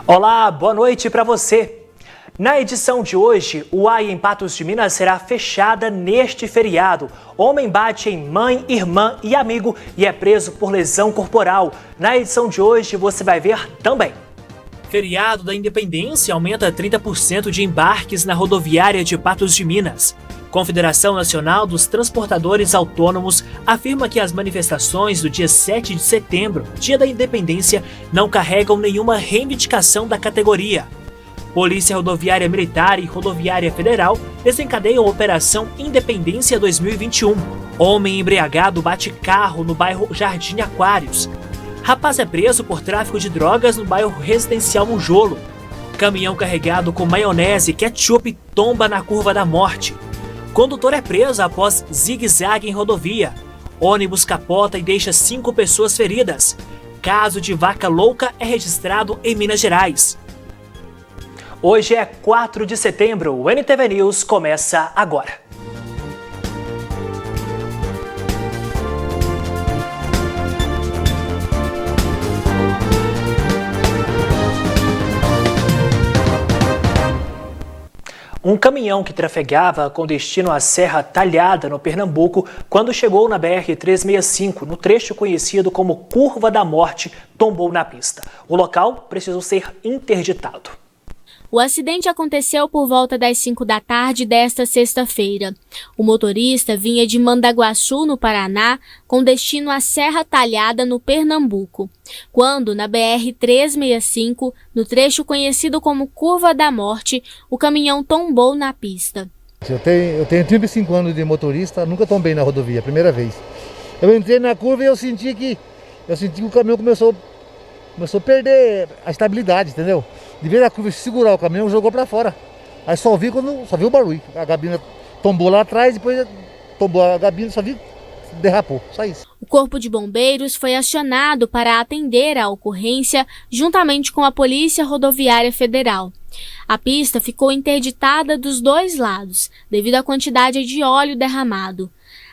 Olá, boa noite para você. Na edição de hoje, o AI em Patos de Minas será fechada neste feriado. Homem bate em mãe, irmã e amigo e é preso por lesão corporal. Na edição de hoje, você vai ver também. Feriado da Independência aumenta 30% de embarques na rodoviária de Patos de Minas. Confederação Nacional dos Transportadores Autônomos afirma que as manifestações do dia 7 de setembro, dia da Independência, não carregam nenhuma reivindicação da categoria. Polícia Rodoviária Militar e Rodoviária Federal desencadeiam a Operação Independência 2021. Homem embriagado bate carro no bairro Jardim Aquários. Rapaz é preso por tráfico de drogas no bairro Residencial Monjolo. Caminhão carregado com maionese e ketchup tomba na curva da morte. Condutor é preso após zigue-zague em rodovia. Ônibus capota e deixa 5 pessoas feridas. Caso de vaca louca é registrado em Minas Gerais. Hoje é 4 de setembro. O NTV News começa agora. Um caminhão que trafegava com destino à Serra Talhada, no Pernambuco, quando chegou na BR-365, no trecho conhecido como Curva da Morte, tombou na pista. O local precisou ser interditado. O acidente aconteceu por volta das 5 da tarde desta sexta-feira. O motorista vinha de Mandaguaçu, no Paraná, com destino à Serra Talhada, no Pernambuco, quando, na BR-365, no trecho conhecido como Curva da Morte, o caminhão tombou na pista. Eu tenho 35 anos de motorista, nunca tombei na rodovia, primeira vez. Eu entrei na curva e eu senti que o caminhão começou a perder a estabilidade, entendeu? De vez a curva segurar o caminhão, jogou para fora. Aí só vi o barulho. A gabina tombou lá atrás, depois tombou a gabina, só vi derrapou, só isso. O Corpo de Bombeiros foi acionado para atender a ocorrência juntamente com a Polícia Rodoviária Federal. A pista ficou interditada dos dois lados, devido à quantidade de óleo derramado.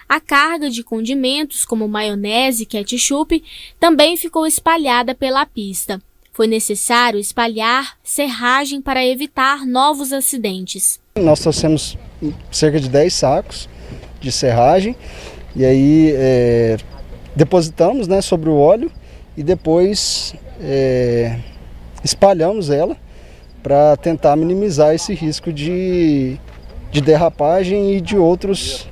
A carga de condimentos, como maionese e ketchup, também ficou espalhada pela pista. Foi necessário espalhar serragem para evitar novos acidentes. Nós trouxemos cerca de 10 sacos de serragem e aí depositamos, sobre o óleo e depois espalhamos ela para tentar minimizar esse risco de derrapagem e de outros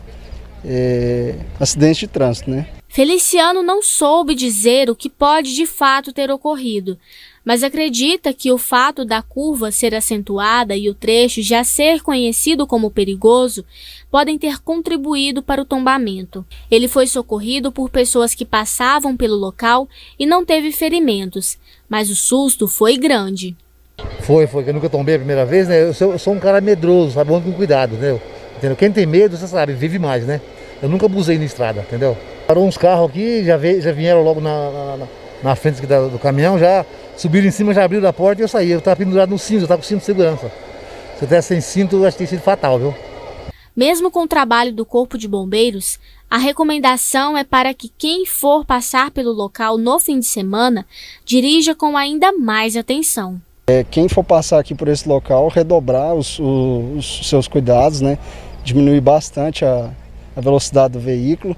acidentes de trânsito, Feliciano não soube dizer o que pode de fato ter ocorrido, mas acredita que o fato da curva ser acentuada e o trecho já ser conhecido como perigoso podem ter contribuído para o tombamento. Ele foi socorrido por pessoas que passavam pelo local e não teve ferimentos, mas o susto foi grande. Foi que eu nunca tombei a primeira vez, Eu sou um cara medroso, sabe? Ando com cuidado, entendeu? Quem tem medo, você sabe, vive mais, Eu nunca abusei na estrada, entendeu? Parou uns carros aqui, já vieram logo na frente aqui do caminhão, já subiram em cima, já abriram a porta e eu saí. Eu estava pendurado no cinto, eu estava com cinto de segurança. Se eu tivesse sem cinto, eu acho que teria sido fatal, viu? Mesmo com o trabalho do Corpo de Bombeiros, a recomendação é para que quem for passar pelo local no fim de semana, dirija com ainda mais atenção. Quem for passar aqui por esse local, redobrar os seus cuidados, Diminuir bastante a velocidade do veículo,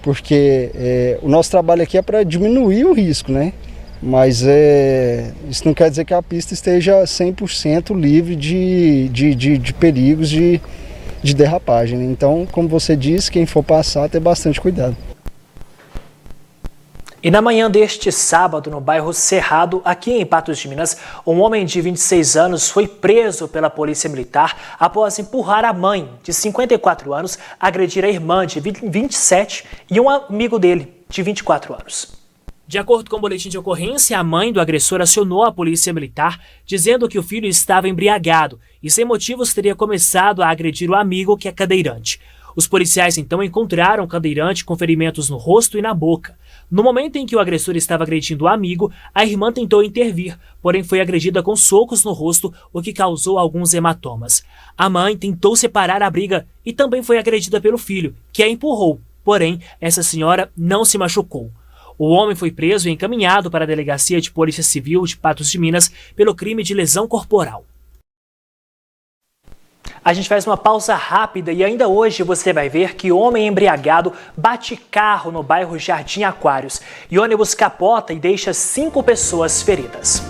porque o nosso trabalho aqui é para diminuir o risco, Mas isso não quer dizer que a pista esteja 100% livre de perigos de derrapagem, Então, como você disse, quem for passar, ter bastante cuidado. E na manhã deste sábado, no bairro Cerrado, aqui em Patos de Minas, um homem de 26 anos foi preso pela Polícia Militar após empurrar a mãe, de 54 anos, agredir a irmã, de 27, e um amigo dele, de 24 anos. De acordo com o boletim de ocorrência, a mãe do agressor acionou a Polícia Militar, dizendo que o filho estava embriagado e, sem motivos, teria começado a agredir o amigo, que é cadeirante. Os policiais então encontraram o cadeirante com ferimentos no rosto e na boca. No momento em que o agressor estava agredindo o amigo, a irmã tentou intervir, porém foi agredida com socos no rosto, o que causou alguns hematomas. A mãe tentou separar a briga e também foi agredida pelo filho, que a empurrou, porém essa senhora não se machucou. O homem foi preso e encaminhado para a Delegacia de Polícia Civil de Patos de Minas pelo crime de lesão corporal. A gente faz uma pausa rápida e ainda hoje você vai ver que homem embriagado bate carro no bairro Jardim Aquários e ônibus capota e deixa 5 pessoas feridas.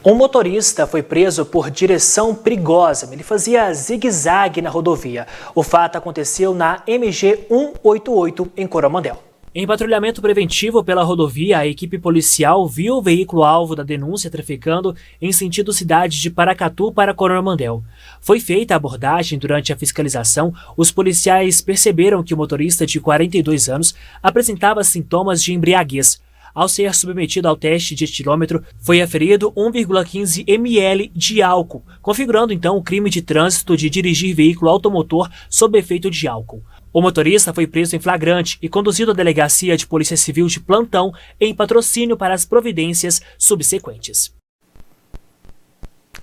Um motorista foi preso por direção perigosa. Ele fazia zigue-zague na rodovia. O fato aconteceu na MG 188 em Coromandel. Em patrulhamento preventivo pela rodovia, a equipe policial viu o veículo-alvo da denúncia trafegando em sentido cidade de Paracatu para Coromandel. Foi feita a abordagem. Durante a fiscalização, os policiais perceberam que o motorista de 42 anos apresentava sintomas de embriaguez. Ao ser submetido ao teste de etilômetro, foi aferido 1,15 ml de álcool, configurando então o crime de trânsito de dirigir veículo automotor sob efeito de álcool. O motorista foi preso em flagrante e conduzido à Delegacia de Polícia Civil de plantão em patrocínio para as providências subsequentes.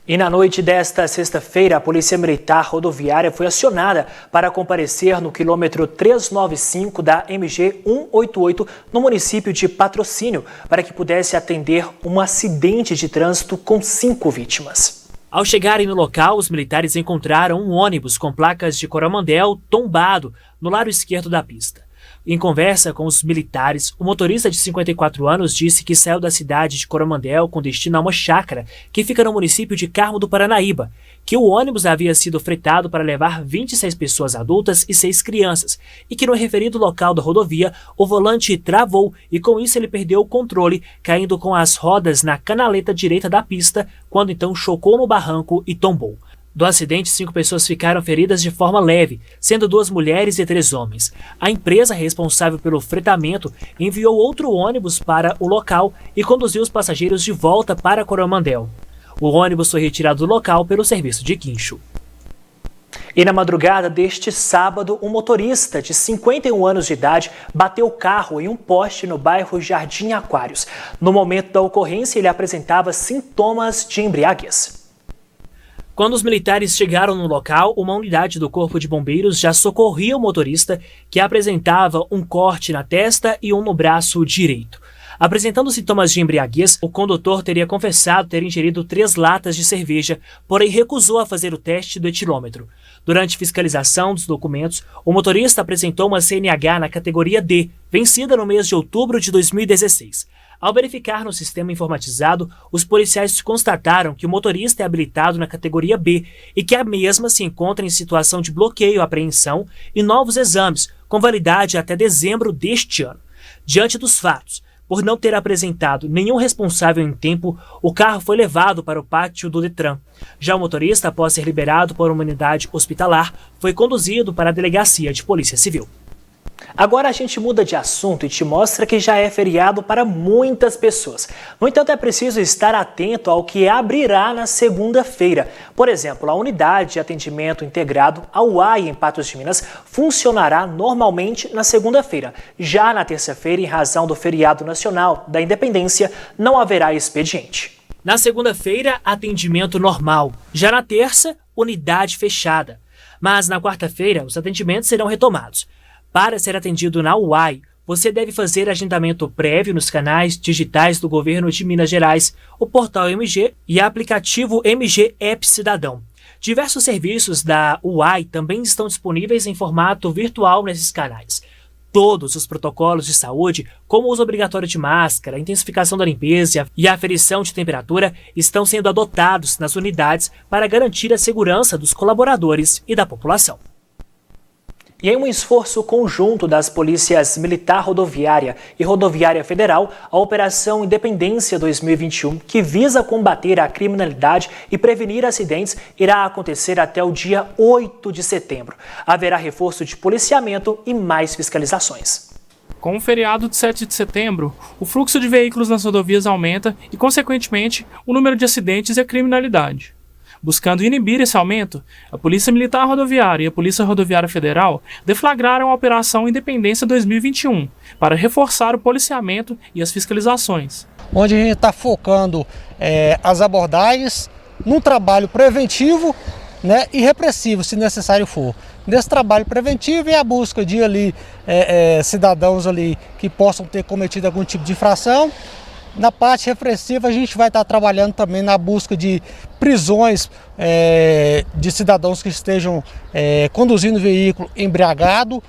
E na noite desta sexta-feira, a Polícia Militar Rodoviária foi acionada para comparecer no quilômetro 395 da MG 188 no município de Patrocínio, para que pudesse atender um acidente de trânsito com 5 vítimas. Ao chegarem no local, os militares encontraram um ônibus com placas de Coromandel tombado no lado esquerdo da pista. Em conversa com os militares, o motorista de 54 anos disse que saiu da cidade de Coromandel com destino a uma chácara que fica no município de Carmo do Paranaíba, que o ônibus havia sido fretado para levar 26 pessoas adultas e 6 crianças, e que no referido local da rodovia o volante travou e com isso ele perdeu o controle, caindo com as rodas na canaleta direita da pista, quando então chocou no barranco e tombou. Do acidente, 5 pessoas ficaram feridas de forma leve, sendo 2 mulheres e 3 homens. A empresa responsável pelo fretamento enviou outro ônibus para o local e conduziu os passageiros de volta para Coromandel. O ônibus foi retirado do local pelo serviço de guincho. E na madrugada deste sábado, um motorista de 51 anos de idade bateu o carro em um poste no bairro Jardim Aquários. No momento da ocorrência, ele apresentava sintomas de embriaguez. Quando os militares chegaram no local, uma unidade do Corpo de Bombeiros já socorria o motorista, que apresentava um corte na testa e um no braço direito. Apresentando sintomas de embriaguez, o condutor teria confessado ter ingerido 3 latas de cerveja, porém recusou a fazer o teste do etilômetro. Durante fiscalização dos documentos, o motorista apresentou uma CNH na categoria D, vencida no mês de outubro de 2016. Ao verificar no sistema informatizado, os policiais constataram que o motorista é habilitado na categoria B e que a mesma se encontra em situação de bloqueio à apreensão e novos exames, com validade até dezembro deste ano. Diante dos fatos, por não ter apresentado nenhum responsável em tempo, o carro foi levado para o pátio do Detran. Já o motorista, após ser liberado por uma unidade hospitalar, foi conduzido para a Delegacia de Polícia Civil. Agora a gente muda de assunto e te mostra que já é feriado para muitas pessoas. No entanto, é preciso estar atento ao que abrirá na segunda-feira. Por exemplo, a unidade de atendimento integrado, a UAI em Patos de Minas, funcionará normalmente na segunda-feira. Já na terça-feira, em razão do feriado nacional da Independência, não haverá expediente. Na segunda-feira, atendimento normal. Já na terça, unidade fechada. Mas na quarta-feira, os atendimentos serão retomados. Para ser atendido na UAI, você deve fazer agendamento prévio nos canais digitais do Governo de Minas Gerais, o portal MG e o aplicativo MG App Cidadão. Diversos serviços da UAI também estão disponíveis em formato virtual nesses canais. Todos os protocolos de saúde, como o uso obrigatório de máscara, a intensificação da limpeza e a aferição de temperatura, estão sendo adotados nas unidades para garantir a segurança dos colaboradores e da população. E em um esforço conjunto das polícias Militar Rodoviária e Rodoviária Federal, a Operação Independência 2021, que visa combater a criminalidade e prevenir acidentes, irá acontecer até o dia 8 de setembro. Haverá reforço de policiamento e mais fiscalizações. Com o feriado de 7 de setembro, o fluxo de veículos nas rodovias aumenta e, consequentemente, o número de acidentes e a criminalidade. Buscando inibir esse aumento, a Polícia Militar Rodoviária e a Polícia Rodoviária Federal deflagraram a Operação Independência 2021 para reforçar o policiamento e as fiscalizações. Onde a gente está focando as abordagens num trabalho preventivo, né, e repressivo, se necessário for. Nesse trabalho preventivo é a busca de ali, cidadãos ali que possam ter cometido algum tipo de infração. Na parte repressiva a gente vai estar trabalhando também na busca de prisões de cidadãos que estejam conduzindo veículo embriagado,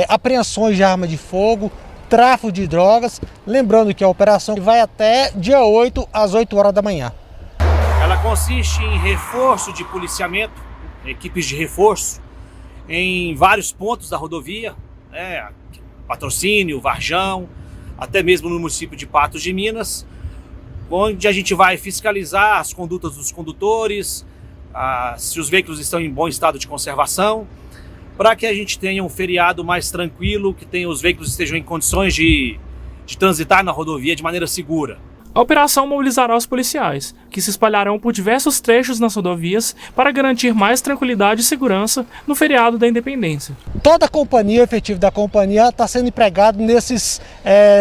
apreensões de arma de fogo, tráfico de drogas. Lembrando que a operação vai até dia 8 às 8 horas da manhã. Ela consiste em reforço de policiamento, equipes de reforço em vários pontos da rodovia, Patrocínio, Varjão, até mesmo no município de Patos de Minas, onde a gente vai fiscalizar as condutas dos condutores, se os veículos estão em bom estado de conservação, para que a gente tenha um feriado mais tranquilo, que os veículos estejam em condições de transitar na rodovia de maneira segura. A operação mobilizará os policiais, que se espalharão por diversos trechos nas rodovias para garantir mais tranquilidade e segurança no feriado da Independência. Toda a companhia, o efetivo da companhia, está sendo empregado nesses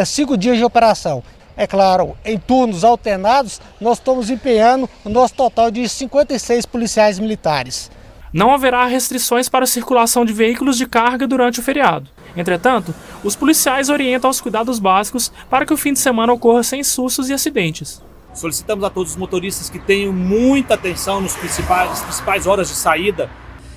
5 dias de operação. É claro, em turnos alternados, nós estamos empenhando o nosso total de 56 policiais militares. Não haverá restrições para a circulação de veículos de carga durante o feriado. Entretanto, os policiais orientam aos cuidados básicos para que o fim de semana ocorra sem sustos e acidentes. Solicitamos a todos os motoristas que tenham muita atenção nas principais horas de saída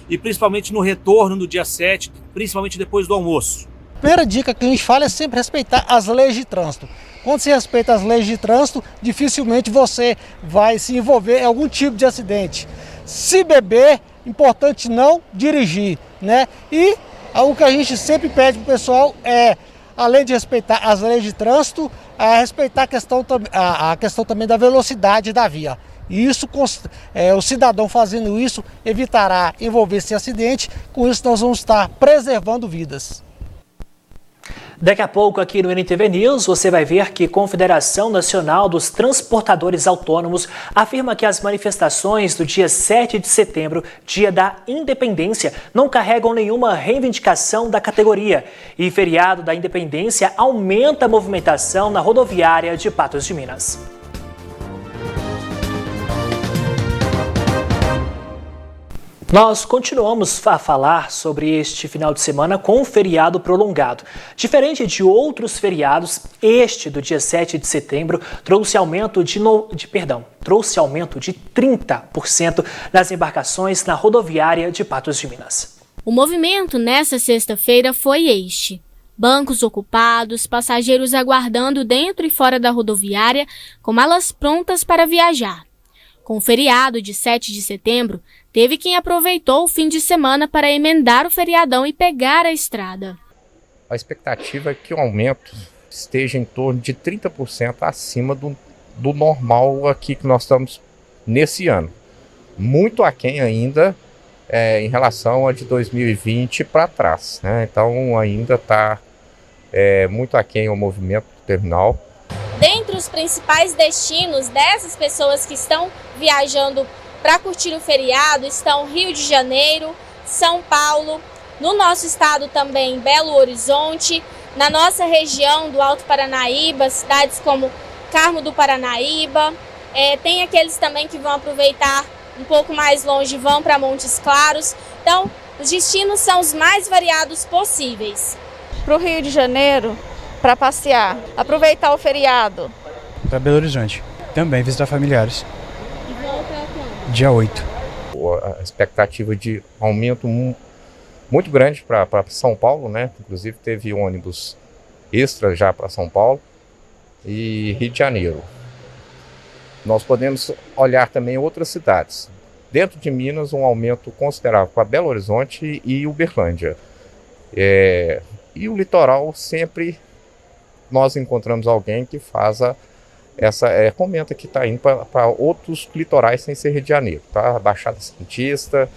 e principalmente no retorno no dia 7, principalmente depois do almoço. A primeira dica que a gente fala é sempre respeitar as leis de trânsito. Quando você respeita as leis de trânsito, dificilmente você vai se envolver em algum tipo de acidente. Se beber, importante não dirigir, né? E o que a gente sempre pede para o pessoal é, além de respeitar as leis de trânsito, respeitar a questão também da velocidade da via. E isso, o cidadão fazendo isso, evitará envolver-se em acidente. Com isso nós vamos estar preservando vidas. Daqui a pouco aqui no NTV News você vai ver que a Confederação Nacional dos Transportadores Autônomos afirma que as manifestações do dia 7 de setembro, dia da Independência, não carregam nenhuma reivindicação da categoria. E feriado da Independência aumenta a movimentação na rodoviária de Patos de Minas. Nós continuamos a falar sobre este final de semana com um feriado prolongado. Diferente de outros feriados, este do dia 7 de setembro trouxe aumento de 30% nas embarcações na rodoviária de Patos de Minas. O movimento nesta sexta-feira foi este: bancos ocupados, passageiros aguardando dentro e fora da rodoviária, com malas prontas para viajar. Com o feriado de 7 de setembro, teve quem aproveitou o fim de semana para emendar o feriadão e pegar a estrada. A expectativa é que o aumento esteja em torno de 30% acima do normal aqui que nós estamos nesse ano. Muito aquém ainda em relação a de 2020 para trás, né? Então ainda está muito aquém o movimento do terminal. Dentre os principais destinos dessas pessoas que estão viajando para curtir o feriado estão Rio de Janeiro, São Paulo, no nosso estado também Belo Horizonte, na nossa região do Alto Paranaíba, cidades como Carmo do Paranaíba. Tem aqueles também que vão aproveitar um pouco mais longe, vão para Montes Claros. Então, os destinos são os mais variados possíveis. Para o Rio de Janeiro, para passear, aproveitar o feriado. Para Belo Horizonte, também visitar familiares. E volta quando? Dia 8. A expectativa de aumento muito grande para São Paulo, né? Inclusive teve ônibus extra já para São Paulo e Rio de Janeiro. Nós podemos olhar também outras cidades. Dentro de Minas, um aumento considerável para Belo Horizonte e Uberlândia. E o litoral sempre nós encontramos alguém que faz comenta que está indo para outros litorais sem ser Rio de Janeiro, tá? Baixada Santista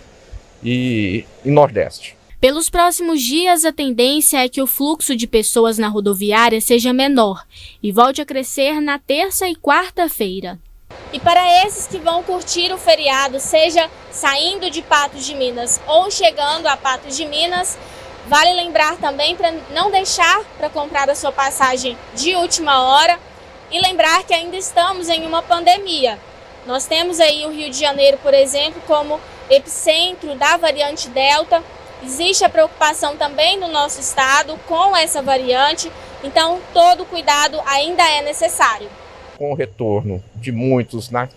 e Nordeste. Pelos próximos dias, a tendência é que o fluxo de pessoas na rodoviária seja menor e volte a crescer na terça e quarta-feira. E para esses que vão curtir o feriado, seja saindo de Patos de Minas ou chegando a Patos de Minas, vale lembrar também para não deixar para comprar a sua passagem de última hora e lembrar que ainda estamos em uma pandemia. Nós temos aí o Rio de Janeiro, por exemplo, como epicentro da variante Delta. Existe a preocupação também no nosso estado com essa variante, então todo cuidado ainda é necessário. Com o retorno de muitos na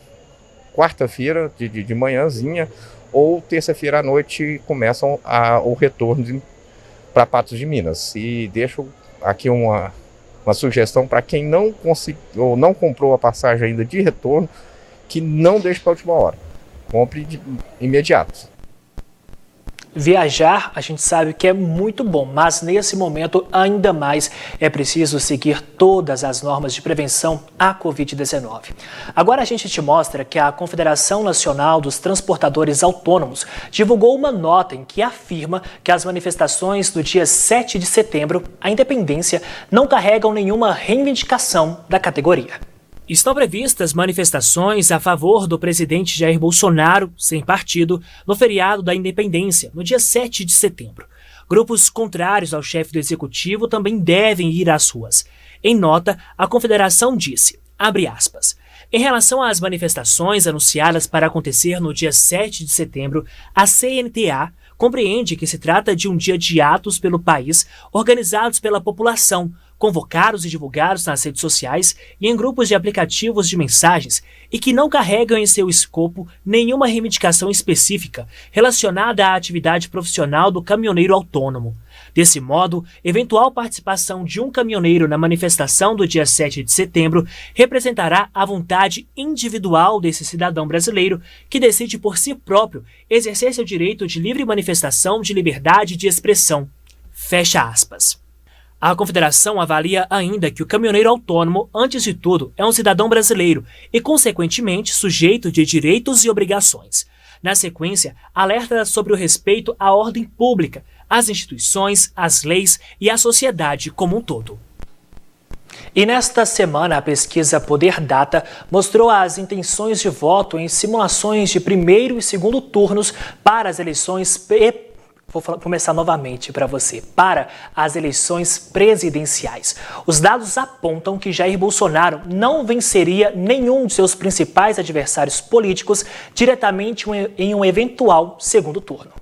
quarta-feira de manhãzinha ou terça-feira à noite começam o retorno para Patos de Minas. E deixo aqui uma sugestão para quem não conseguiu ou não comprou a passagem ainda de retorno, que não deixe para a última hora. Compre de imediato. Viajar, a gente sabe que é muito bom, mas nesse momento ainda mais é preciso seguir todas as normas de prevenção à Covid-19. Agora a gente te mostra que a Confederação Nacional dos Transportadores Autônomos divulgou uma nota em que afirma que as manifestações do dia 7 de setembro, a Independência, não carregam nenhuma reivindicação da categoria. Estão previstas manifestações a favor do presidente Jair Bolsonaro, sem partido, no feriado da Independência, no dia 7 de setembro. Grupos contrários ao chefe do executivo também devem ir às ruas. Em nota, a Confederação disse, abre aspas, em relação às manifestações anunciadas para acontecer no dia 7 de setembro, a CNTA compreende que se trata de um dia de atos pelo país organizados pela população, convocados e divulgados nas redes sociais e em grupos de aplicativos de mensagens e que não carregam em seu escopo nenhuma reivindicação específica relacionada à atividade profissional do caminhoneiro autônomo. Desse modo, eventual participação de um caminhoneiro na manifestação do dia 7 de setembro representará a vontade individual desse cidadão brasileiro que decide por si próprio exercer seu direito de livre manifestação de liberdade de expressão. Fecha aspas. A Confederação avalia ainda que o caminhoneiro autônomo, antes de tudo, é um cidadão brasileiro e, consequentemente, sujeito de direitos e obrigações. Na sequência, alerta sobre o respeito à ordem pública, às instituições, às leis e à sociedade como um todo. E nesta semana, a pesquisa Poder Data mostrou as intenções de voto em simulações de primeiro e segundo turnos para as eleições Vou começar novamente para você. Para as eleições presidenciais. Os dados apontam que Jair Bolsonaro não venceria nenhum de seus principais adversários políticos diretamente em um eventual segundo turno.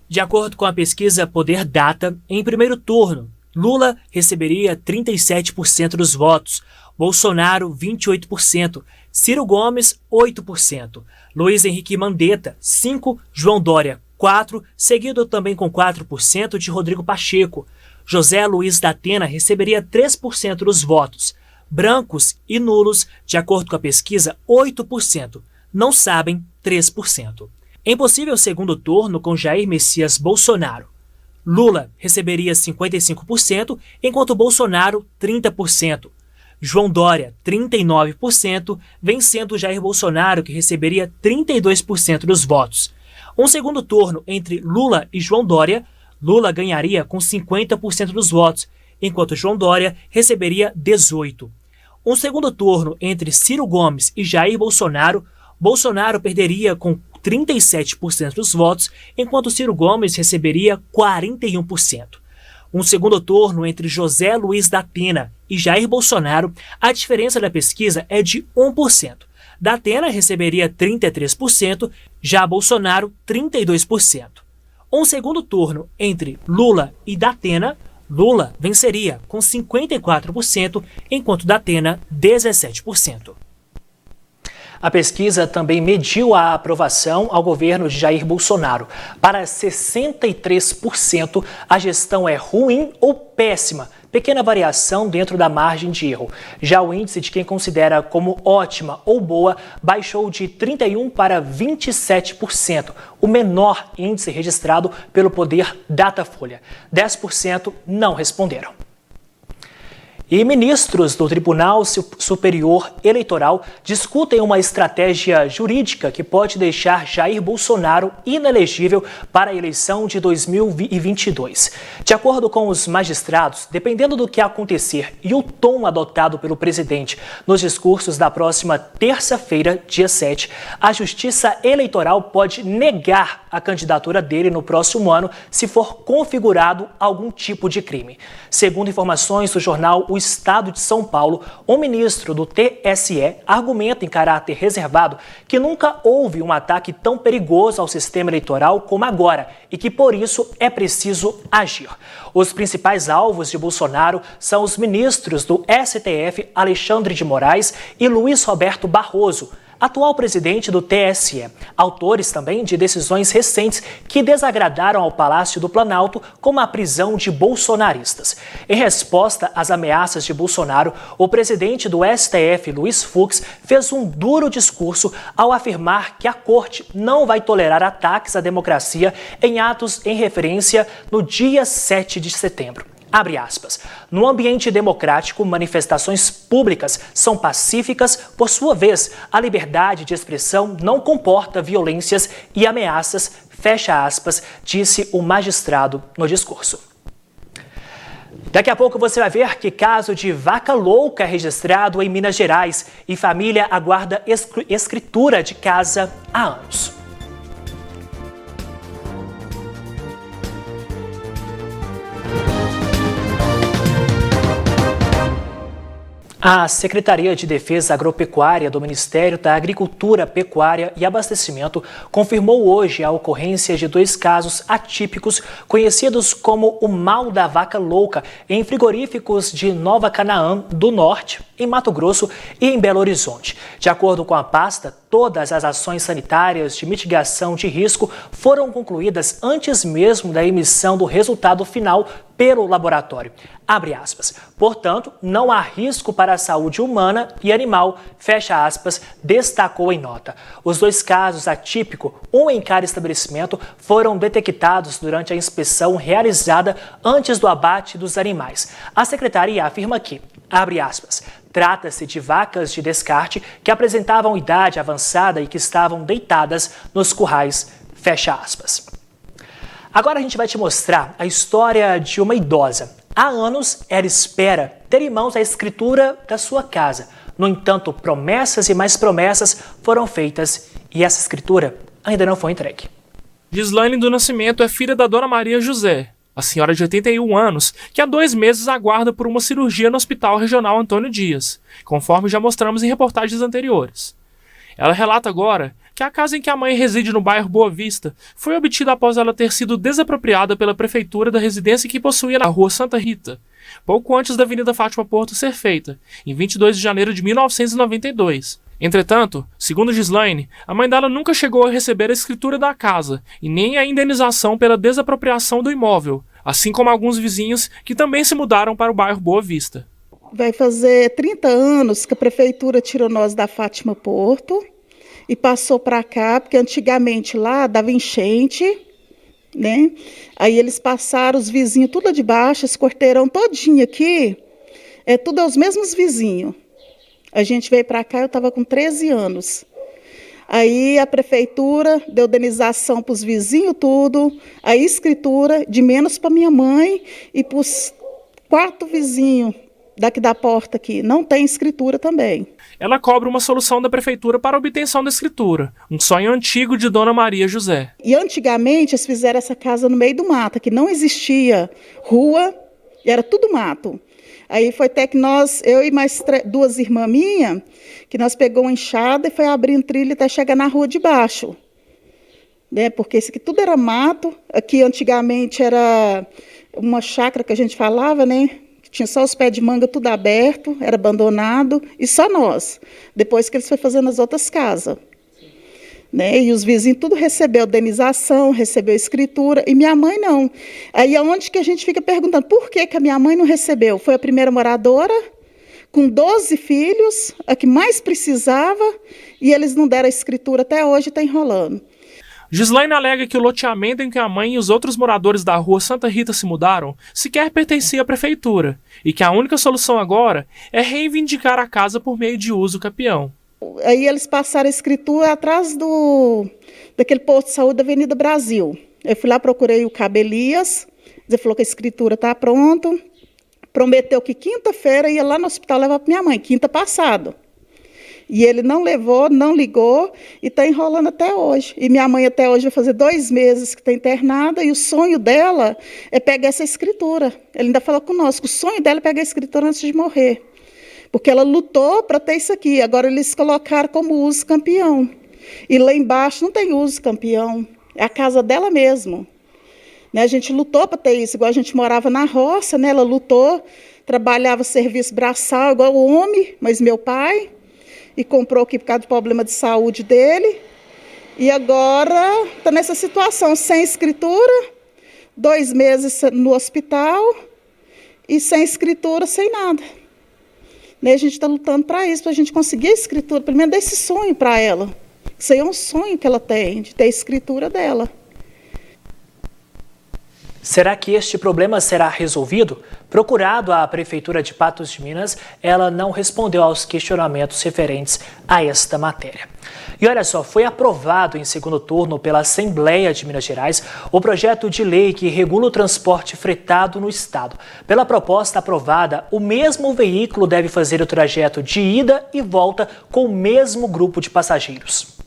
De acordo com a pesquisa Poder Data, em primeiro turno, Lula receberia 37% dos votos, Bolsonaro 28%, Ciro Gomes 8%, Luiz Henrique Mandetta 5%, João Dória 4%, seguido também com 4% de Rodrigo Pacheco. José Luiz da Atena receberia 3% dos votos. Brancos e nulos, de acordo com a pesquisa, 8%. Não sabem, 3%. Em possível segundo turno com Jair Messias Bolsonaro, Lula receberia 55%, enquanto Bolsonaro 30%. João Dória, 39%, vencendo Jair Bolsonaro, que receberia 32% dos votos. Um segundo turno entre Lula e João Dória, Lula ganharia com 50% dos votos, enquanto João Dória receberia 18%. Um segundo turno entre Ciro Gomes e Jair Bolsonaro, Bolsonaro perderia com 37% dos votos, enquanto Ciro Gomes receberia 41%. Um segundo turno entre José Luiz da Atena e Jair Bolsonaro, a diferença da pesquisa é de 1%. Da Atena receberia 33%, já Bolsonaro 32%. Um segundo turno entre Lula e da Atena, Lula venceria com 54%, enquanto da Atena 17%. A pesquisa também mediu a aprovação ao governo de Jair Bolsonaro. Para 63%, a gestão é ruim ou péssima, pequena variação dentro da margem de erro. Já o índice de quem considera como ótima ou boa baixou de 31% para 27%, o menor índice registrado pelo Poder Datafolha. 10% não responderam. E ministros do Tribunal Superior Eleitoral discutem uma estratégia jurídica que pode deixar Jair Bolsonaro inelegível para a eleição de 2022. De acordo com os magistrados, dependendo do que acontecer e o tom adotado pelo presidente nos discursos da próxima terça-feira, dia 7, a Justiça Eleitoral pode negar a candidatura dele no próximo ano se for configurado algum tipo de crime. Segundo informações do jornal O estado de São Paulo, um ministro do TSE argumenta em caráter reservado que nunca houve um ataque tão perigoso ao sistema eleitoral como agora e que, por isso, é preciso agir. Os principais alvos de Bolsonaro são os ministros do STF, Alexandre de Moraes e Luiz Roberto Barroso, atual presidente do TSE, autores também de decisões recentes que desagradaram ao Palácio do Planalto, como a prisão de bolsonaristas. Em resposta às ameaças de Bolsonaro, o presidente do STF, Luiz Fux, fez um duro discurso ao afirmar que a corte não vai tolerar ataques à democracia em atos em referência no dia 7 de setembro. Abre aspas. No ambiente democrático, manifestações públicas são pacíficas, por sua vez, a liberdade de expressão não comporta violências e ameaças, fecha aspas, disse o magistrado no discurso. Daqui a pouco você vai ver que caso de vaca louca é registrado em Minas Gerais e família aguarda escritura de casa há anos. A Secretaria de Defesa Agropecuária do Ministério da Agricultura, Pecuária e Abastecimento confirmou hoje a ocorrência de 2 casos atípicos conhecidos como o mal da vaca louca em frigoríficos de Nova Canaã do Norte, em Mato Grosso e em Belo Horizonte. De acordo com a pasta, todas as ações sanitárias de mitigação de risco foram concluídas antes mesmo da emissão do resultado final pelo laboratório. Abre aspas. Portanto, não há risco para a saúde humana e animal, fecha aspas, destacou em nota. Os 2 casos atípicos, um em cada estabelecimento, foram detectados durante a inspeção realizada antes do abate dos animais. A secretaria afirma que, abre aspas, trata-se de vacas de descarte que apresentavam idade avançada e que estavam deitadas nos currais, fecha aspas. Agora a gente vai te mostrar a história de uma idosa. Há anos ela espera ter em mãos a escritura da sua casa. No entanto, promessas e mais promessas foram feitas e essa escritura ainda não foi entregue. Gislaine do Nascimento é filha da Dona Maria José, a senhora de 81 anos, que há 2 meses aguarda por uma cirurgia no Hospital Regional Antônio Dias, conforme já mostramos em reportagens anteriores. Ela relata agora que a casa em que a mãe reside no bairro Boa Vista foi obtida após ela ter sido desapropriada pela prefeitura da residência que possuía na rua Santa Rita, pouco antes da Avenida Fátima Porto ser feita, em 22 de janeiro de 1992. Entretanto, segundo Gislaine, a mãe dela nunca chegou a receber a escritura da casa e nem a indenização pela desapropriação do imóvel, assim como alguns vizinhos que também se mudaram para o bairro Boa Vista. Vai fazer 30 anos que a prefeitura tirou nós da Fátima Porto e passou para cá, porque antigamente lá dava enchente, né? Aí eles passaram, os vizinhos tudo de baixo, esse quarteirão todinho aqui, tudo é os mesmos vizinhos. A gente veio para cá, eu estava com 13 anos. Aí a prefeitura deu indenização para os vizinhos tudo, a escritura de menos para minha mãe e para os 4 vizinhos daqui da porta aqui, não tem escritura também. Ela cobra uma solução da prefeitura para a obtenção da escritura, um sonho antigo de Dona Maria José. E antigamente eles fizeram essa casa no meio do mato, que não existia rua, era tudo mato. Aí foi até que eu e mais 2 irmãs minhas, que nós pegamos uma enxada e foi abrindo trilha até chegar na rua de baixo. Né? Porque isso aqui tudo era mato, aqui antigamente era uma chácara que a gente falava, né? Tinha só os pés de manga tudo aberto, era abandonado, e só nós. Depois que eles foram fazendo as outras casas. Né? E os vizinhos tudo recebeu indenização, recebeu escritura, e minha mãe não. Aí é onde que a gente fica perguntando, por que a minha mãe não recebeu? Foi a primeira moradora, com 12 filhos, a que mais precisava, e eles não deram a escritura até hoje, está enrolando. Gislaine alega que o loteamento em que a mãe e os outros moradores da rua Santa Rita se mudaram sequer pertencia à prefeitura e que a única solução agora é reivindicar a casa por meio de uso capião. Aí eles passaram a escritura atrás daquele posto de saúde da Avenida Brasil. Eu fui lá, procurei o Cabo Elias, ele falou que a escritura está pronta, prometeu que quinta-feira ia lá no hospital levar para minha mãe, quinta passada. E ele não levou, não ligou e está enrolando até hoje. E minha mãe até hoje vai fazer 2 meses que está internada e o sonho dela é pegar essa escritura. Ele ainda falou conosco, o sonho dela é pegar a escritura antes de morrer. Porque ela lutou para ter isso aqui. Agora eles colocaram como uso campeão. E lá embaixo não tem uso campeão. É a casa dela mesmo. Né, a gente lutou para ter isso. Igual a gente morava na roça, né, ela lutou, trabalhava serviço braçal igual o homem, mas meu pai... E comprou aqui por causa do problema de saúde dele. E agora está nessa situação, sem escritura, 2 meses no hospital e sem escritura, sem nada. E a gente está lutando para isso, para a gente conseguir a escritura, pelo menos dar esse sonho para ela. Isso aí é um sonho que ela tem, de ter a escritura dela. Será que este problema será resolvido? Procurado à Prefeitura de Patos de Minas, ela não respondeu aos questionamentos referentes a esta matéria. E olha só, foi aprovado em segundo turno pela Assembleia de Minas Gerais o projeto de lei que regula o transporte fretado no estado. Pela proposta aprovada, o mesmo veículo deve fazer o trajeto de ida e volta com o mesmo grupo de passageiros.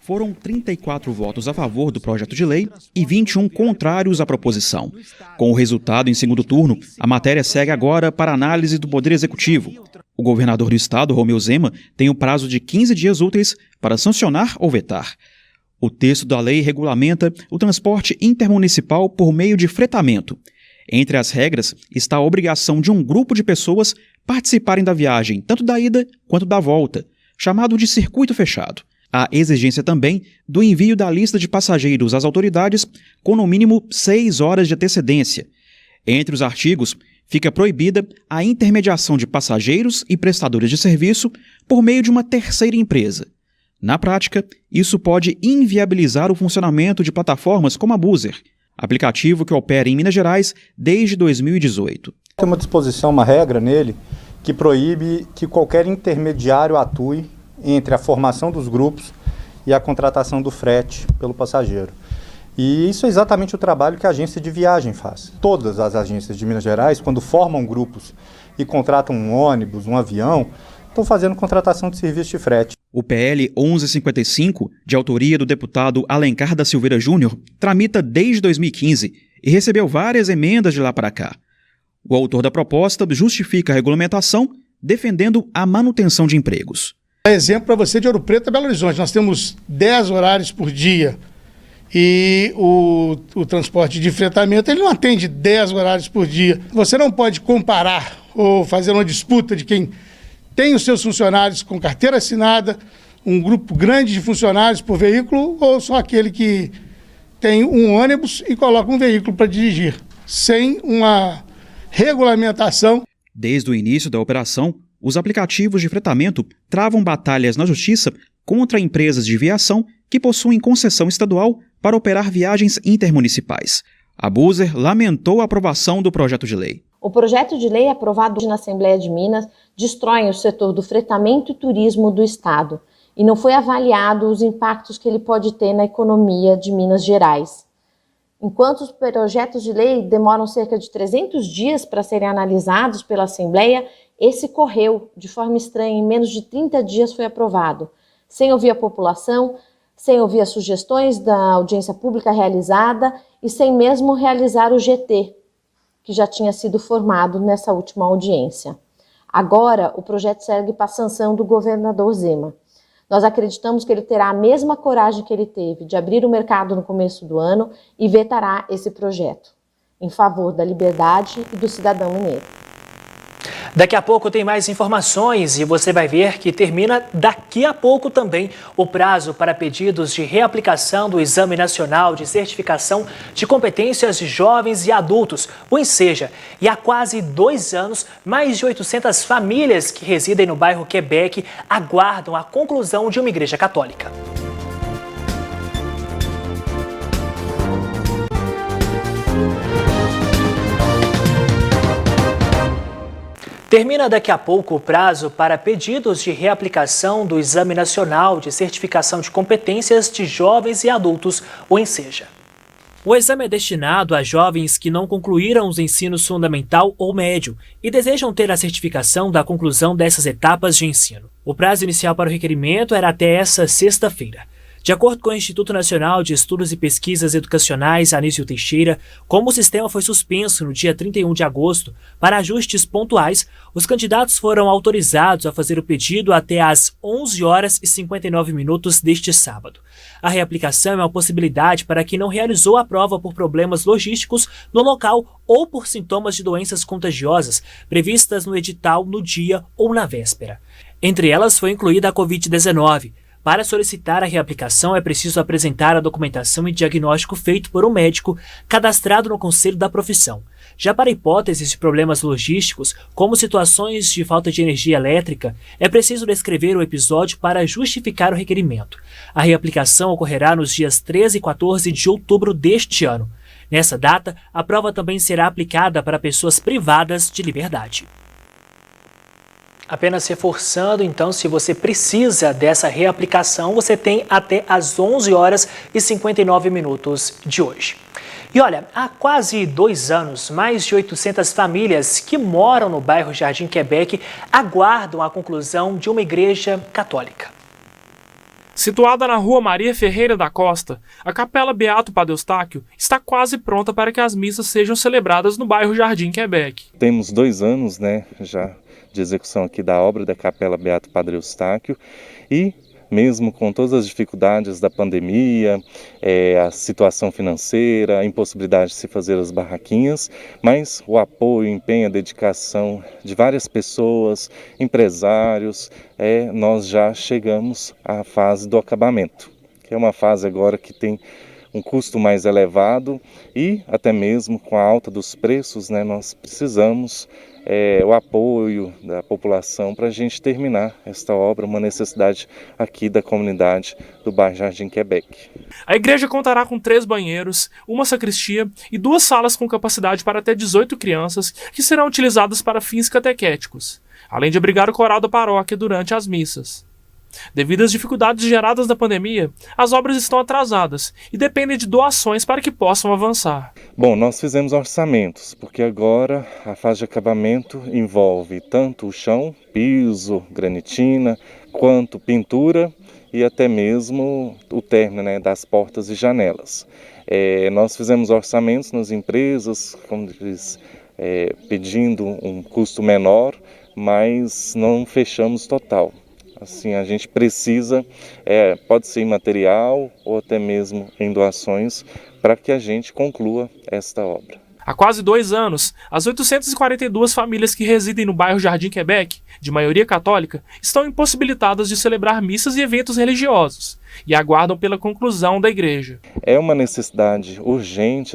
Foram 34 votos a favor do projeto de lei e 21 contrários à proposição. Com o resultado em segundo turno, a matéria segue agora para análise do Poder Executivo. O governador do estado, Romeu Zema, tem o prazo de 15 dias úteis para sancionar ou vetar. O texto da lei regulamenta o transporte intermunicipal por meio de fretamento. Entre as regras está a obrigação de um grupo de pessoas participarem da viagem, tanto da ida quanto da volta, chamado de circuito fechado. Há exigência também do envio da lista de passageiros às autoridades com no mínimo 6 horas de antecedência. Entre os artigos, fica proibida a intermediação de passageiros e prestadores de serviço por meio de uma terceira empresa. Na prática, isso pode inviabilizar o funcionamento de plataformas como a Buser, aplicativo que opera em Minas Gerais desde 2018. Tem uma disposição, uma regra nele, que proíbe que qualquer intermediário atue entre a formação dos grupos e a contratação do frete pelo passageiro. E isso é exatamente o trabalho que a agência de viagem faz. Todas as agências de Minas Gerais, quando formam grupos e contratam um ônibus, um avião, estão fazendo contratação de serviço de frete. O PL 1155, de autoria do deputado Alencar da Silveira Júnior, tramita desde 2015 e recebeu várias emendas de lá para cá. O autor da proposta justifica a regulamentação, defendendo a manutenção de empregos. Exemplo para você de Ouro Preto e Belo Horizonte. Nós temos 10 horários por dia e o transporte de fretamento ele não atende 10 horários por dia. Você não pode comparar ou fazer uma disputa de quem tem os seus funcionários com carteira assinada, um grupo grande de funcionários por veículo, ou só aquele que tem um ônibus e coloca um veículo para dirigir, sem uma regulamentação. Desde o início da operação, os aplicativos de fretamento travam batalhas na justiça contra empresas de viação que possuem concessão estadual para operar viagens intermunicipais. A Buser lamentou a aprovação do projeto de lei. O projeto de lei aprovado na Assembleia de Minas destrói o setor do fretamento e turismo do estado e não foi avaliado os impactos que ele pode ter na economia de Minas Gerais. Enquanto os projetos de lei demoram cerca de 300 dias para serem analisados pela Assembleia, esse correu de forma estranha, em menos de 30 dias foi aprovado, sem ouvir a população, sem ouvir as sugestões da audiência pública realizada e sem mesmo realizar o GT, que já tinha sido formado nessa última audiência. Agora, o projeto segue para a sanção do governador Zema. Nós acreditamos que ele terá a mesma coragem que ele teve de abrir o mercado no começo do ano e vetará esse projeto, em favor da liberdade e do cidadão mineiro. Daqui a pouco tem mais informações e você vai ver que termina daqui a pouco também o prazo para pedidos de reaplicação do Exame Nacional de Certificação de Competências de Jovens e Adultos, o ENSEJA. E há quase 2 anos, mais de 800 famílias que residem no bairro Quebec aguardam a conclusão de uma igreja católica. Termina daqui a pouco o prazo para pedidos de reaplicação do Exame Nacional de Certificação de Competências de Jovens e Adultos, o ENSEJA. O exame é destinado a jovens que não concluíram os ensinos fundamental ou médio e desejam ter a certificação da conclusão dessas etapas de ensino. O prazo inicial para o requerimento era até essa sexta-feira. De acordo com o Instituto Nacional de Estudos e Pesquisas Educacionais Anísio Teixeira, como o sistema foi suspenso no dia 31 de agosto para ajustes pontuais, os candidatos foram autorizados a fazer o pedido até às 11 horas e 59 minutos deste sábado. A reaplicação é uma possibilidade para quem não realizou a prova por problemas logísticos no local ou por sintomas de doenças contagiosas previstas no edital no dia ou na véspera. Entre elas foi incluída a Covid-19. Para solicitar a reaplicação, é preciso apresentar a documentação e diagnóstico feito por um médico cadastrado no Conselho da Profissão. Já para hipóteses de problemas logísticos, como situações de falta de energia elétrica, é preciso descrever o episódio para justificar o requerimento. A reaplicação ocorrerá nos dias 13 e 14 de outubro deste ano. Nessa data, a prova também será aplicada para pessoas privadas de liberdade. Apenas reforçando, então, se você precisa dessa reaplicação, você tem até às 11 horas e 59 minutos de hoje. E olha, há quase 2 anos, mais de 800 famílias que moram no bairro Jardim Quebec aguardam a conclusão de uma igreja católica. Situada na rua Maria Ferreira da Costa, a Capela Beato Padre Eustáquio está quase pronta para que as missas sejam celebradas no bairro Jardim Quebec. Temos 2 anos, já de execução aqui da obra da Capela Beato Padre Eustáquio e mesmo com todas as dificuldades da pandemia, a situação financeira, a impossibilidade de se fazer as barraquinhas, mas o apoio, o empenho, a dedicação de várias pessoas, empresários, nós já chegamos à fase do acabamento, que é uma fase agora que tem um custo mais elevado e até mesmo com a alta dos preços, nós precisamos o apoio da população para a gente terminar esta obra, uma necessidade aqui da comunidade do bairro Jardim Quebec. A igreja contará com 3 banheiros, uma sacristia e 2 salas com capacidade para até 18 crianças que serão utilizadas para fins catequéticos, além de abrigar o coral da paróquia durante as missas. Devido às dificuldades geradas da pandemia, as obras estão atrasadas e dependem de doações para que possam avançar. Bom, nós fizemos orçamentos, porque agora a fase de acabamento envolve tanto o chão, piso, granitina, quanto pintura e até mesmo o término das portas e janelas. Nós fizemos orçamentos nas empresas, como diz, pedindo um custo menor, mas não fechamos total. Assim, a gente precisa, pode ser em material ou até mesmo em doações, para que a gente conclua esta obra. Há quase 2 anos, as 842 famílias que residem no bairro Jardim Quebec, de maioria católica, estão impossibilitadas de celebrar missas e eventos religiosos e aguardam pela conclusão da igreja. É uma necessidade urgente,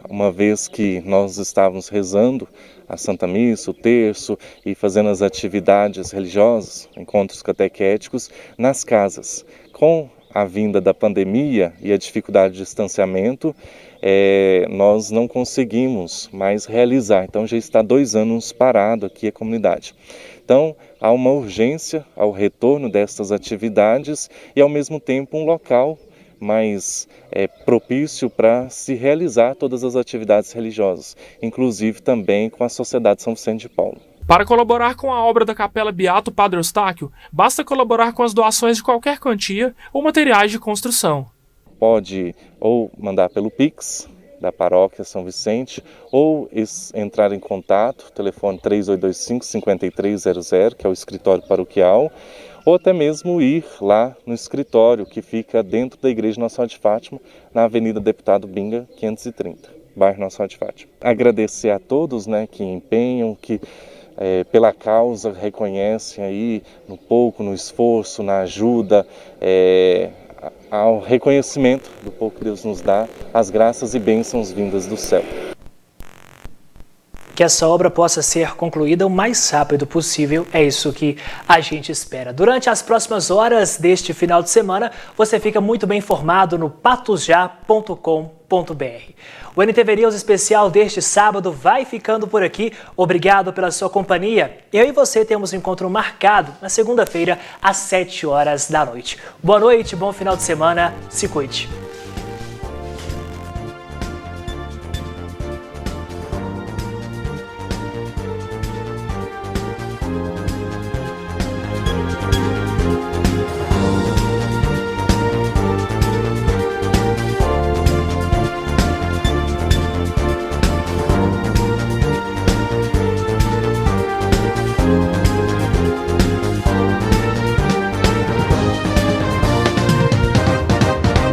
uma vez que nós estávamos rezando a Santa Missa, o terço e fazendo as atividades religiosas, encontros catequéticos nas casas. Com a vinda da pandemia e a dificuldade de distanciamento, nós não conseguimos mais realizar. Então já está 2 anos parado aqui a comunidade. Então há uma urgência ao retorno destas atividades e ao mesmo tempo um local mais propício para se realizar todas as atividades religiosas, inclusive também com a Sociedade São Vicente de Paulo. Para colaborar com a obra da Capela Beato Padre Eustáquio, basta colaborar com as doações de qualquer quantia ou materiais de construção. Pode ou mandar pelo Pix da Paróquia São Vicente ou entrar em contato, telefone 3825-5300, que é o escritório paroquial, ou até mesmo ir lá no escritório que fica dentro da Igreja Nossa Senhora de Fátima, na Avenida Deputado Binga, 530, bairro Nossa Senhora de Fátima. Agradecer a todos que empenham, que pela causa reconhecem aí no pouco, no esforço, na ajuda, ao reconhecimento do pouco que Deus nos dá, as graças e bênçãos vindas do céu. Que essa obra possa ser concluída o mais rápido possível, é isso que a gente espera. Durante as próximas horas deste final de semana, você fica muito bem informado no patosjá.com.br. O NTV News especial deste sábado vai ficando por aqui. Obrigado pela sua companhia. Eu e você temos um encontro marcado na segunda-feira, às 7 horas da noite. Boa noite, bom final de semana, se cuide.